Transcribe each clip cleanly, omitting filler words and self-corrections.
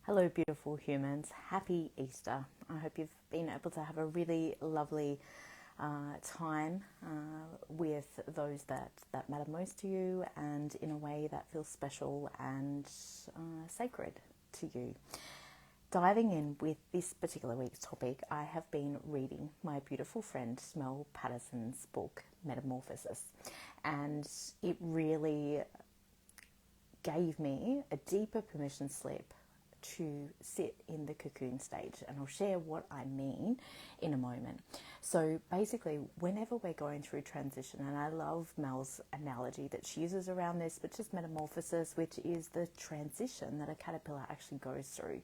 Hello, beautiful humans. Happy Easter. I hope you've been able to have a really lovely time with those that matter most to you and in a way that feels special and sacred to you. Diving in with this particular week's topic, I have been reading my beautiful friend Mel Patterson's book, Metamorphosis, and it really gave me a deeper permission slip to sit in the cocoon stage, and I'll share what I mean in a moment. So basically, whenever we're going through transition, and I love Mel's analogy that she uses around this, which is metamorphosis, which is the transition that a caterpillar actually goes through.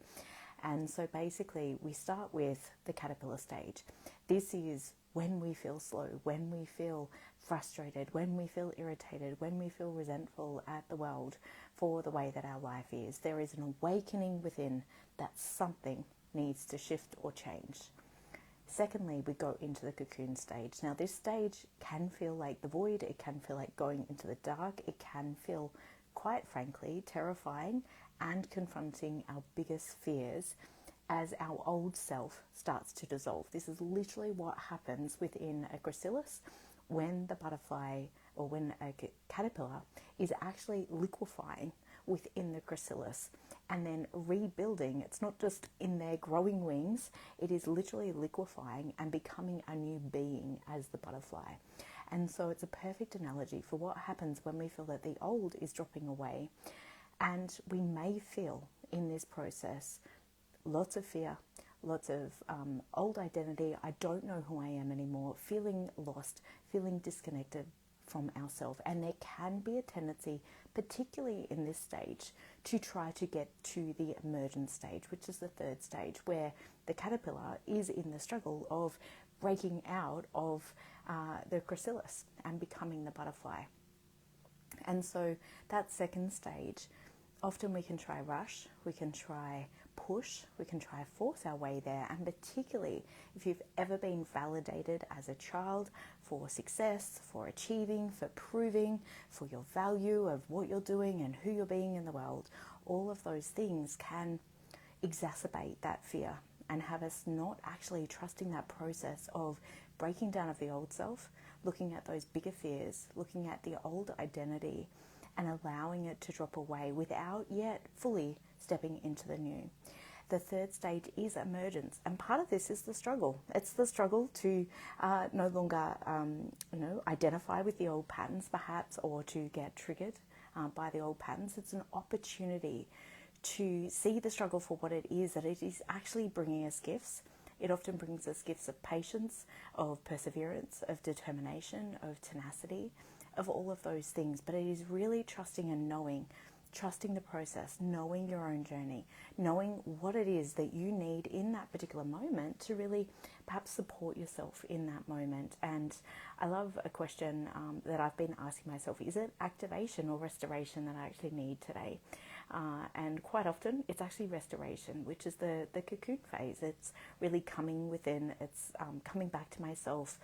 And so basically, we start with the caterpillar stage. This is when we feel slow, when we feel frustrated, when we feel irritated, when we feel resentful at the world for the way that our life is. There is an awakening within that something needs to shift or change. Secondly, we go into the cocoon stage. Now, this stage can feel like the void, it can feel like going into the dark, it can feel, quite frankly, terrifying and confronting our biggest fears as our old self starts to dissolve. This is literally what happens within a chrysalis when the butterfly or when a caterpillar is actually liquefying within the chrysalis and then rebuilding. It's not just in their growing wings, it is literally liquefying and becoming a new being as the butterfly. And so it's a perfect analogy for what happens when we feel that the old is dropping away. And we may feel in this process lots of fear, lots of old identity. I don't know who I am anymore, feeling lost, feeling disconnected from ourselves. And there can be a tendency, particularly in this stage, to try to get to the emergent stage, which is the third stage, where the caterpillar is in the struggle of breaking out of the chrysalis and becoming the butterfly. And so that second stage, often we can try rush, we can try push, we can try force our way there. And particularly if you've ever been validated as a child for success, for achieving, for proving, for your value of what you're doing and who you're being in the world, all of those things can exacerbate that fear and have us not actually trusting that process of breaking down of the old self, looking at those bigger fears, looking at the old identity and allowing it to drop away without yet fully stepping into the new. The third stage is emergence, and part of this is the struggle. It's the struggle to no longer, identify with the old patterns, perhaps, or to get triggered by the old patterns. It's an opportunity to see the struggle for what it is, that it is actually bringing us gifts. It often brings us gifts of patience, of perseverance, of determination, of tenacity, of all of those things. But it is really trusting and knowing, trusting the process, knowing your own journey, knowing what it is that you need in that particular moment to really perhaps support yourself in that moment. And I love a question that I've been asking myself: is it activation or restoration that I actually need today? And quite often it's actually restoration, which is the cocoon phase. It's really coming within, it's coming back to myself,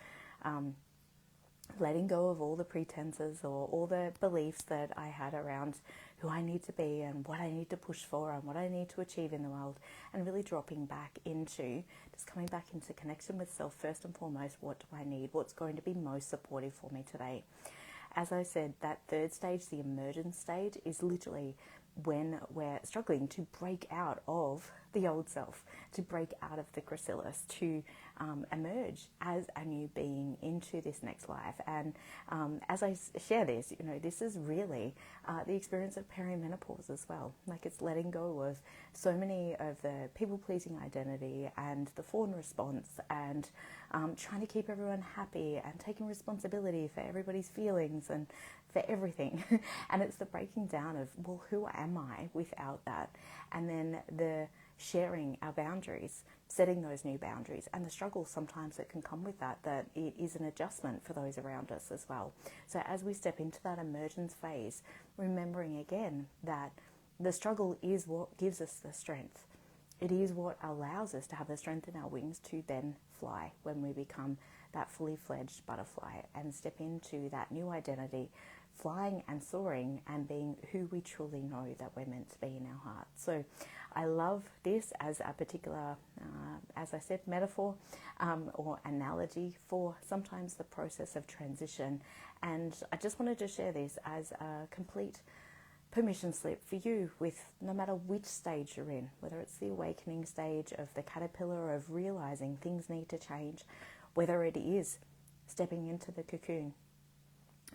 letting go of all the pretenses or all the beliefs that I had around who I need to be and what I need to push for and what I need to achieve in the world, and really dropping back into, just coming back into connection with self first and foremost. What do I need? What's going to be most supportive for me today? As I said, that third stage, the emergence stage, is literally when we're struggling to break out of the old self, to break out of the chrysalis, to emerge as a new being into this next life. And as I share this, this is really the experience of perimenopause as well. Like, it's letting go of so many of the people-pleasing identity and the fawn response, and trying to keep everyone happy and taking responsibility for everybody's feelings and for everything. And it's the breaking down of, well, who am I without that? And then the sharing our boundaries, setting those new boundaries, and the struggle sometimes that can come with that, that it is an adjustment for those around us as well. So as we step into that emergence phase, remembering again that the struggle is what gives us the strength. It is what allows us to have the strength in our wings to then fly when we become that fully fledged butterfly and step into that new identity, flying and soaring and being who we truly know that we're meant to be in our heart. So I love this as a particular, as I said, metaphor or analogy for sometimes the process of transition. And I just wanted to share this as a complete permission slip for you with no matter which stage you're in, whether it's the awakening stage of the caterpillar of realizing things need to change, whether it is stepping into the cocoon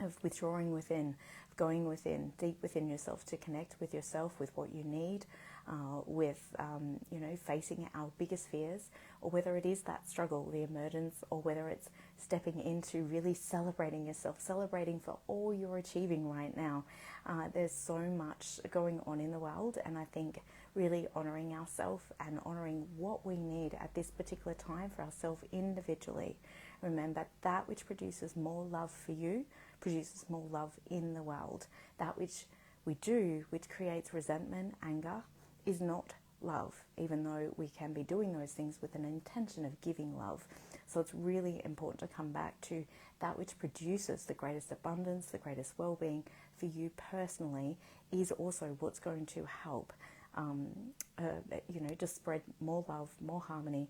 of withdrawing within, of going within, deep within yourself to connect with yourself, with what you need, with, facing our biggest fears, or whether it is that struggle, the emergence, or whether it's stepping into really celebrating yourself, celebrating for all you're achieving right now. There's so much going on in the world, and I think really honouring ourselves and honouring what we need at this particular time for ourselves individually. Remember, that which produces more love for you produces more love in the world. That which we do, which creates resentment, anger, is not love, even though we can be doing those things with an intention of giving love. So it's really important to come back to that which produces the greatest abundance, the greatest well-being for you personally, is also what's going to help just spread more love, more harmony,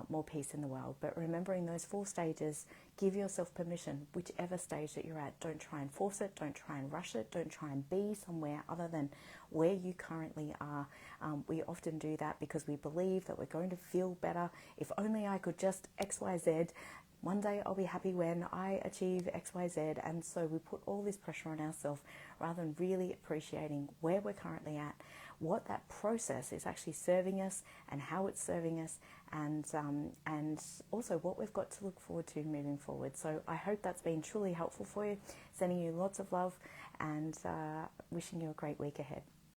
more peace in the world. But remembering those 4 stages, give yourself permission, whichever stage that you're at. Don't try and force it, don't try and rush it, don't try and be somewhere other than where you currently are. We often do that because we believe that we're going to feel better. If only I could just X, Y, Z. One day I'll be happy when I achieve X, Y, Z. And so we put all this pressure on ourselves rather than really appreciating where we're currently at, what that process is actually serving us and how it's serving us, and also what we've got to look forward to moving forward. So I hope that's been truly helpful for you. Sending you lots of love and wishing you a great week ahead.